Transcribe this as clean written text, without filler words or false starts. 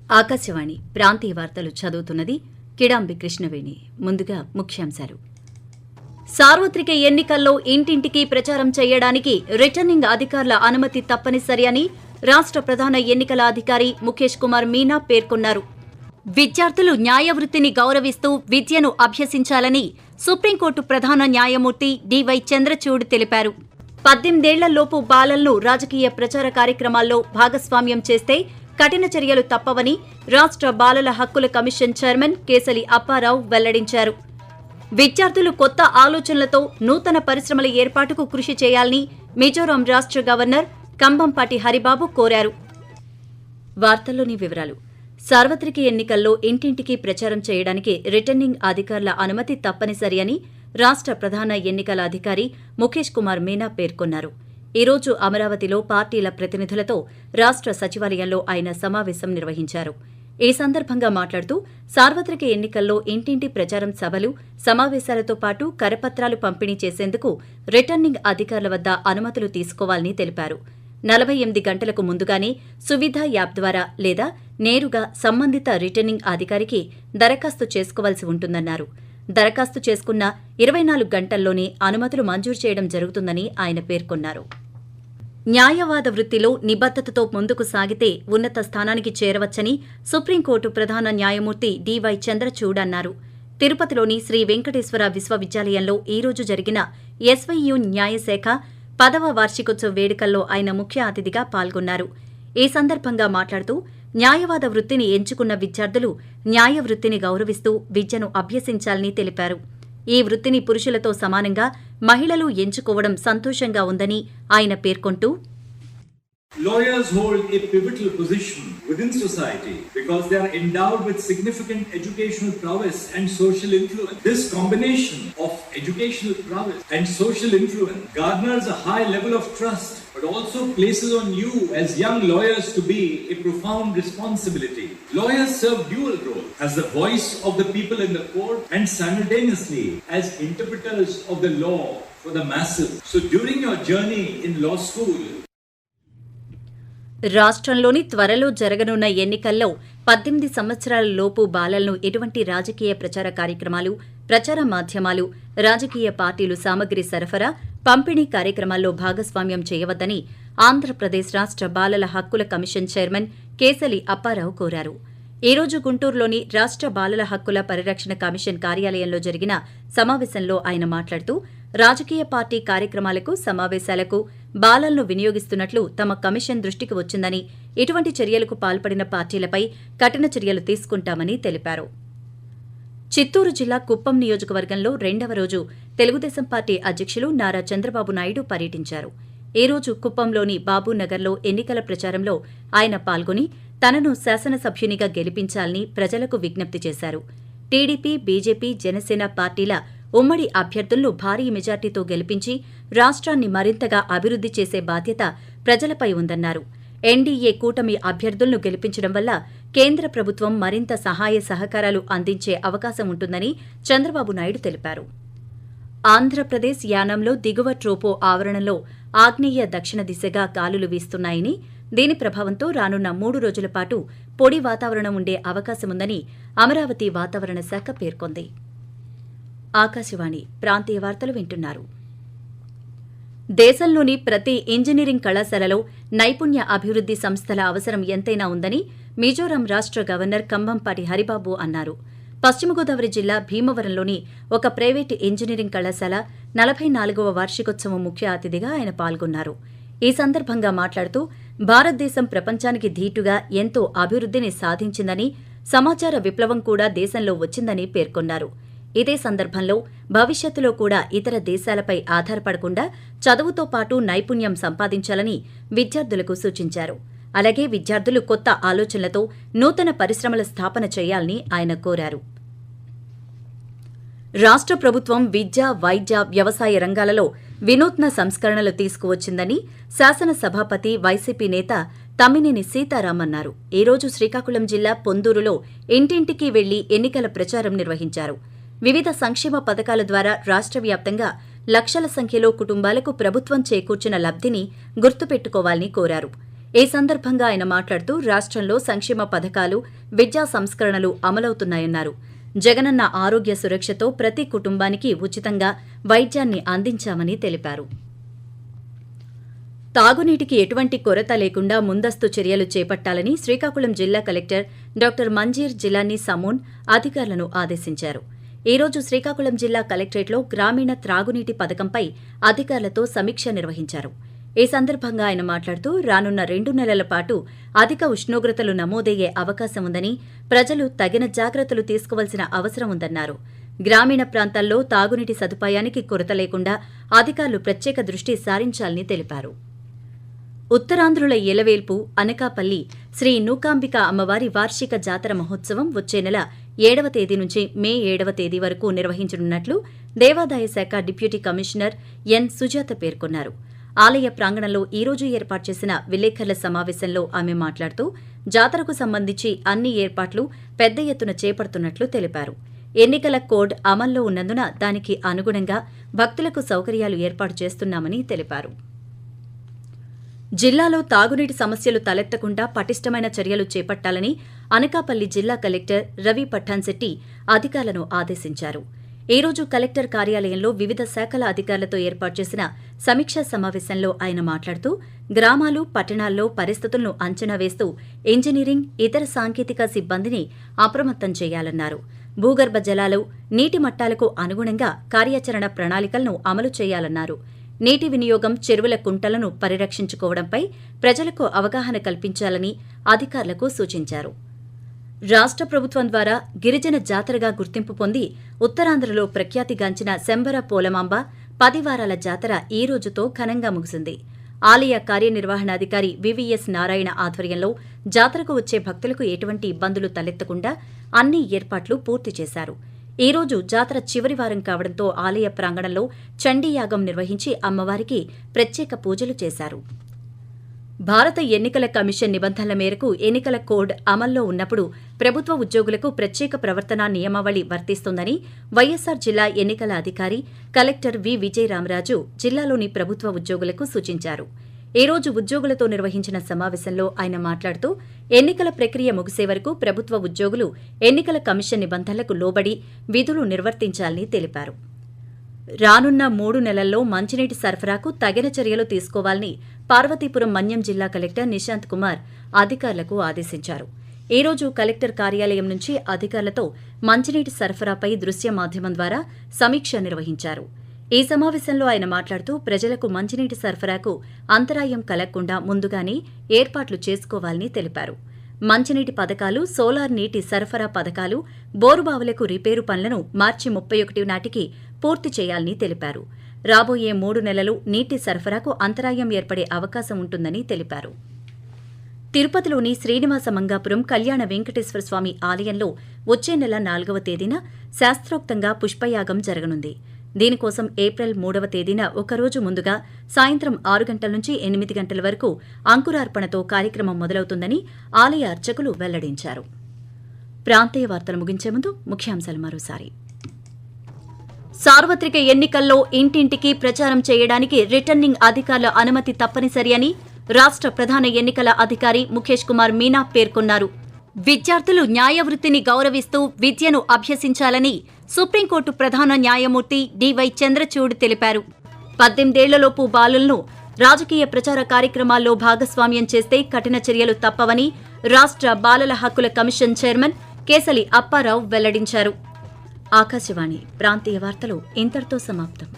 ఆకాశవాణి ప్రాంతీయ వార్తలు చదువుతున్నది కిడాంబి కృష్ణవేణి. ముందుగా ముఖ్యాంశాలు. సార్వత్రిక ఎన్నికల్లో ఇంటింటికి ప్రచారం చేయడానికి రిటర్నింగ్ అధికారుల అనుమతి తప్పనిసరి అని రాష్ట్ర ప్రధాన ఎన్నికల అధికారి ముఖేష్ కుమార్ మీనా పేర్కొన్నారు. విద్యార్థులు న్యాయవృత్తిని గౌరవిస్తూ విద్యను అభ్యసించాలని సుప్రీంకోర్టు ప్రధాన న్యాయమూర్తి డివై చంద్రచూడ్ తెలిపారు. 18 ఏళ్లలోపు బాలలను రాజకీయ ప్రచార కార్యక్రమాల్లో భాగస్వామ్యం చేస్తే కఠిన చర్యలు తప్పవని రాష్ట్ర బాలల హక్కుల కమిషన్ చైర్మన్ కేసలి అప్పారావు వెల్లడించారు. విద్యార్థులు కొత్త ఆలోచనలతో నూతన పరిశ్రమల ఏర్పాటుకు కృషి చేయాలని మిజోరాం రాష్ట్ర గవర్నర్ కంభంపాటి హరిబాబు కోరారు. వార్తల్లోని వివరాలు. సార్వత్రిక ఎన్నికల్లో ఇంటింటికి ప్రచారం చేయడానికి రిటర్నింగ్ అధికారుల అనుమతి తప్పనిసరి అని రాష్ట్ర ప్రధాన ఎన్నికల అధికారి ముఖేష్ కుమార్ మీనా పేర్కొన్నారు. ఈ రోజు అమరావతిలో పార్టీల ప్రతినిధులతో రాష్ట్ర సచివాలయంలో ఆయన సమావేశం నిర్వహించారు. ఈ సందర్భంగా మాట్లాడుతూ సార్వత్రిక ఎన్నికల్లో ఇంటింటి ప్రచారం సభలు, సమావేశాలతో పాటు కరపత్రాలు పంపిణీ చేసేందుకు రిటర్నింగ్ అధికారుల వద్ద అనుమతులు తీసుకోవాలని తెలిపారు. 48 గంటలకు ముందుగానే సువిధ యాప్ ద్వారా లేదా నేరుగా సంబంధిత రిటర్నింగ్ అధికారికి దరఖాస్తు చేసుకోవాల్సి ఉంటుందన్నారు. దరఖాస్తు చేసుకున్న 24 గంటల్లోనే అనుమతులు మంజూరు చేయడం జరుగుతుందని ఆయన పేర్కొన్నారు. న్యాయవాద వృత్తిలో నిబద్దతతో ముందుకు సాగితే ఉన్నత స్థానానికి చేరవచ్చని సుప్రీంకోర్టు ప్రధాన న్యాయమూర్తి డివై చంద్రచూడ్ అన్నారు. తిరుపతిలోని శ్రీ వెంకటేశ్వర విశ్వవిద్యాలయంలో ఈ రోజు జరిగిన ఎస్వైయు న్యాయశాఖ 10వ వార్షికోత్సవ వేడుకల్లో ఆయన ముఖ్య అతిథిగా పాల్గొన్నారు. ఈ సందర్భంగా మాట్లాడుతూ న్యాయవాద వృత్తిని ఎంచుకున్న విద్యార్థులు న్యాయ వృత్తిని గౌరవిస్తూ విద్యను అభ్యసించాలని తెలిపారు. ఈ వృత్తిని పురుషులతో సమానంగా మహిళలు ఎంచుకోవడం సంతోషంగా ఉందని ఆయన పేర్కొంటూ, Lawyers hold a pivotal position within society because they are endowed with significant educational prowess and social influence. This combination of educational prowess and social influence garners a high level of trust, but also places on you as young lawyers to be a profound responsibility. Lawyers serve dual role as the voice of the people in the court and simultaneously as interpreters of the law for the masses. So during your journey in law school, రాష్ట్రంలోని త్వరలో జరగనున్న ఎన్నికల్లో 18 సంవత్సరాల లోపు బాలలను ఎటువంటి రాజకీయ ప్రచార కార్యక్రమాలు, ప్రచార మాధ్యమాలు, రాజకీయ పార్టీలు సామగ్రి సరఫరా, పంపిణీ కార్యక్రమాల్లో భాగస్వామ్యం చేయవద్దని ఆంధ్రప్రదేశ్ రాష్ట్ర బాలల హక్కుల కమిషన్ చైర్మన్ కేసలి అప్పారావు కోరారు. ఈ రోజు గుంటూరులోని రాష్ట్ర బాలల హక్కుల పరిరక్షణ కమిషన్ కార్యాలయంలో జరిగిన సమావేశంలో ఆయన మాట్లాడుతూ, రాజకీయ పార్టీ కార్యక్రమాలకు, సమావేశాలకు బాలలను వినియోగిస్తున్నట్లు తమ కమిషన్ దృష్టికి వచ్చిందని, ఇటువంటి చర్యలకు పాల్పడిన పార్టీలపై కఠిన చర్యలు తీసుకుంటామని తెలిపారు. చిత్తూరు జిల్లా కుప్పం నియోజకవర్గంలో 2వ రోజు తెలుగుదేశం పార్టీ అధ్యక్షులు నారా చంద్రబాబు నాయుడు పర్యటించారు. ఈ రోజు కుప్పంలోని బాబూనగర్లో ఎన్నికల ప్రచారంలో ఆయన పాల్గొని తనను శాసనసభ్యునిగా గెలిపించాలని ప్రజలకు విజ్ఞప్తి చేశారు. టీడీపీ, బీజేపీ, జనసేన పార్టీల ఉమ్మడి అభ్యర్థులను భారీ మెజార్టీతో గెలిపించి రాష్ట్రాన్ని మరింతగా అభివృద్ధి చేసే బాధ్యత ప్రజలపై ఉందన్నారు. ఎన్డీఏ కూటమి అభ్యర్థులను గెలిపించడం వల్ల కేంద్ర ప్రభుత్వం మరింత సహాయ సహకారాలు అందించే అవకాశం ఉంటుందని చంద్రబాబు నాయుడు తెలిపారు. ఆంధ్రప్రదేశ్ యానంలో దిగువ ట్రోపో ఆవరణలో ఆగ్నేయ దక్షిణ దిశగా గాలులు వీస్తున్నాయని, దీని ప్రభావంతో రానున్న 3 రోజుల పాటు పొడి వాతావరణం ఉండే అవకాశముందని అమరావతి వాతావరణ శాఖ పేర్కొంది. ఆకాశవాణి ప్రాంతీయ వార్తలు వింటున్నారు. దేశంలోని ప్రతి ఇంజనీరింగ్ కళాశాలలో నైపుణ్య అభివృద్ధి సంస్థల అవసరం ఎంతైనా ఉందని మిజోరాం రాష్ట్ర గవర్నర్ కంభంపాటి హరిబాబు అన్నారు. పశ్చిమ గోదావరి జిల్లా భీమవరంలోని ఒక ప్రైవేటు ఇంజనీరింగ్ కళాశాల 44వ వార్షికోత్సవం ముఖ్య అతిథిగా ఆయన పాల్గొన్నారు. ఈ సందర్భంగా మాట్లాడుతూ, భారతదేశం ప్రపంచానికి ధీటుగా ఎంతో అభివృద్ధిని సాధించిందని, సమాచార విప్లవం కూడా దేశంలో వచ్చిందని పేర్కొన్నారు. ఇదే సందర్భంలో భవిష్యత్తులో కూడా ఇతర దేశాలపై ఆధారపడకుండా చదువుతో పాటు నైపుణ్యం సంపాదించాలని విద్యార్థులకు సూచించారు. అలాగే విద్యార్థులు కొత్త ఆలోచనలతో నూతన పరిశ్రమల స్థాపన చేయాలని ఆయన కోరారు. రాష్ట్ర ప్రభుత్వం విద్య, వైద్య, వ్యవసాయ రంగాలలో వినూత్న సంస్కరణలు తీసుకువచ్చిందని శాసన సభాపతి వైసీపీ నేత తమ్మినేని సీతారాం అన్నారు. ఈ రోజు శ్రీకాకుళం జిల్లా పొందూరులో ఇంటింటికి వెళ్లి ఎన్నికల ప్రచారం నిర్వహించారు. వివిధ సంక్షేమ పథకాల ద్వారా రాష్ట్ర వ్యాప్తంగా లక్షల సంఖ్యలో కుటుంబాలకు ప్రభుత్వం చేకూర్చిన లబ్ధిని గుర్తుపెట్టుకోవాలని కోరారు. ఈ సందర్భంగా ఆయన మాట్లాడుతూ రాష్ట్రంలో సంక్షేమ పథకాలు, విద్యా సంస్కరణలు అమలవుతున్నాయన్నారు. జగనన్న ఆరోగ్య సురక్షతో ప్రతి కుటుంబానికి ఉచితంగా వైద్యాన్ని అందించామని తెలిపారు. తాగునీటికి ఎటువంటి కొరత లేకుండా ముందస్తు చర్యలు చేపట్టాలని శ్రీకాకుళం జిల్లా కలెక్టర్ డాక్టర్ మంజీర్ జిలానీ సమూన్ అధికారులను ఆదేశించారు. ఈ రోజు శ్రీకాకుళం జిల్లా కలెక్టరేట్లో గ్రామీణ త్రాగునీటి పథకంపై అధికారులతో సమీక్ష నిర్వహించారు. ఈ సందర్భంగా ఆయన మాట్లాడుతూ రానున్న 2 నెలల పాటు అధిక ఉష్ణోగ్రతలు నమోదయ్యే అవకాశం ఉందని, ప్రజలు తగిన జాగ్రత్తలు తీసుకోవాల్సిన అవసరం ఉందన్నారు. గ్రామీణ ప్రాంతాల్లో తాగునీటి సదుపాయానికి కొరత లేకుండా అధికారులు ప్రత్యేక దృష్టి సారించాలని తెలిపారు. ఉత్తరాంధ్రుల ఎలవేల్పు అనకాపల్లి శ్రీ నూకాంబిక అమ్మవారి వార్షిక జాతర మహోత్సవం వచ్చే నెల 7వ తేదీ నుంచి మే 7వ తేదీ వరకు నిర్వహించనున్నట్లు దేవాదాయ శాఖ డిప్యూటీ కమిషనర్ ఎన్ సుజాత పేర్కొన్నారు. ఆలయ ప్రాంగణంలో ఈ రోజు ఏర్పాటు చేసిన విలేకరుల సమావేశంలో ఆమె మాట్లాడుతూ జాతరకు సంబంధించి అన్ని ఏర్పాట్లు పెద్ద ఎత్తున చేపడుతున్నట్లు తెలిపారు. ఎన్నికల కోడ్ అమల్లో ఉన్నందున దానికి అనుగుణంగా భక్తులకు సౌకర్యాలు ఏర్పాటు చేస్తున్నామని తెలిపారు. జిల్లాలో తాగునీటి సమస్యలు తలెత్తకుండా పటిష్టమైన చర్యలు చేపట్టాలని అనకాపల్లి జిల్లా కలెక్టర్ రవి పఠాన్శెట్టి అధికారులను ఆదేశించారు. ఈ రోజు కలెక్టర్ కార్యాలయంలో వివిధ శాఖల అధికారులతో ఏర్పాటు చేసిన సమీక్షా సమావేశంలో ఆయన మాట్లాడుతూ గ్రామాలు, పట్టణాల్లో పరిస్థితులను అంచనా వేస్తూ ఇంజనీరింగ్, ఇతర సాంకేతిక సిబ్బందిని అప్రమత్తం చేయాలన్నారు. భూగర్భ జలాలు, నీటి మట్టాలకు అనుగుణంగా కార్యాచరణ ప్రణాళికలను అమలు చేయాలన్నారు. నీటి వినియోగం, చెరువుల కుంటలను పరిరక్షించుకోవడంపై ప్రజలకు అవగాహన కల్పించాలని అధికారులకు సూచించారు. రాష్ట్ర ప్రభుత్వం ద్వారా గిరిజన జాతరగా గుర్తింపు పొంది ఉత్తరాంధ్రలో ప్రఖ్యాతిగాంచిన శంబర పోలమాంబ 10 వారాల జాతర ఈ రోజుతో ఘనంగా ముగిసింది. ఆలయ కార్యనిర్వహణాధికారి వివిఎస్ నారాయణ ఆధ్వర్యంలో జాతరకు వచ్చే భక్తులకు ఎటువంటి ఇబ్బందులు తలెత్తకుండా అన్ని ఏర్పాట్లు పూర్తి చేశారు. ఈ రోజు జాతర చివరి వారం కావడంతో ఆలయ ప్రాంగణంలో చండీయాగం నిర్వహించి అమ్మవారికి ప్రత్యేక పూజలు చేశారు. భారత ఎన్నికల కమిషన్ నిబంధనల మేరకు ఎన్నికల కోడ్ అమల్లో ఉన్నప్పుడు ప్రభుత్వ ఉద్యోగులకు ప్రత్యేక ప్రవర్తనా నియమావళి వర్తిస్తుందని వైఎస్సార్ జిల్లా ఎన్నికల అధికారి కలెక్టర్ వి విజయరామరాజు జిల్లాలోని ప్రభుత్వ ఉద్యోగులకు సూచించారు. ఈ రోజు ఉద్యోగులతో నిర్వహించిన సమావేశంలో ఆయన మాట్లాడుతూ ఎన్నికల ప్రక్రియ ముగిసే వరకు ప్రభుత్వ ఉద్యోగులు ఎన్నికల కమిషన్ నిబంధనలకు లోబడి విధులు నిర్వర్తించాలని తెలిపారు. రానున్న 3 నెలల్లో మంచినీటి సరఫరాకు తగిన చర్యలు తీసుకోవాలని పార్వతీపురం మన్యం జిల్లా కలెక్టర్ నిశాంత్ కుమార్ అధికారులకు ఆదేశించారు. ఈ రోజు కలెక్టర్ కార్యాలయం నుంచి అధికారులతో మంచినీటి సరఫరాపై దృశ్య మాధ్యమం ద్వారా సమీక్ష నిర్వహించారు. ఈ సమావేశంలో ఆయన మాట్లాడుతూ ప్రజలకు మంచినీటి సరఫరాకు అంతరాయం కలగకుండా ముందుగానే ఏర్పాట్లు చేసుకోవాలని తెలిపారు. మంచినీటి పథకాలు, సోలార్ నీటి సరఫరా పథకాలు, బోరుబావులకు రిపేరు పనులను మార్చి 31 నాటికి పూర్తి చేయాలని తెలిపారు. రాబోయే 3 నెలలు నీటి సరఫరాకు అంతరాయం ఏర్పడే అవకాశం ఉంటుందని తెలిపారు. తిరుపతిలోని శ్రీనివాస మంగాపురం కళ్యాణ వెంకటేశ్వర స్వామి ఆలయంలో వచ్చే నెల 4వ తేదీన శాస్త్రోక్తంగా పుష్పయాగం జరగనుంది. దీనికోసం ఏప్రిల్ 3వ తేదీన ఒకరోజు ముందుగా సాయంత్రం 6 గంటల నుంచి 8 గంటల వరకు అంకురార్పణతో కార్యక్రమం మొదలవుతుందని ఆలయ అర్చకులు వెల్లడించారు. ప్రాంతీయ వార్తలు ముగించే ముందు ముఖ్యాంశాలు మరోసారి. సార్వత్రిక ఎన్నికల్లో ఇంటింటికి ప్రచారం చేయడానికి రిటర్నింగ్ అధికారుల అనుమతి తప్పనిసరి అని రాష్ట్ర ప్రధాన ఎన్నికల అధికారి ముఖేష్ కుమార్ మీనా పేర్కొన్నారు. విద్యార్థులు న్యాయవృత్తిని గౌరవిస్తూ విద్యను అభ్యసించాలని సుప్రీంకోర్టు ప్రధాన న్యాయమూర్తి డివై చంద్రచూడ్ తెలిపారు. 18 ఏళ్లలోపు బాలులను రాజకీయ ప్రచార కార్యక్రమాల్లో భాగస్వామ్యం చేస్తే కఠిన చర్యలు తప్పవని రాష్ట్ర బాలల హక్కుల కమిషన్ చైర్మన్ కేసలి అప్పారావు వెల్లడించారు. ఆకాశవాణి ప్రాంతీయ వార్తలు ఇంతటితో సమాప్తం.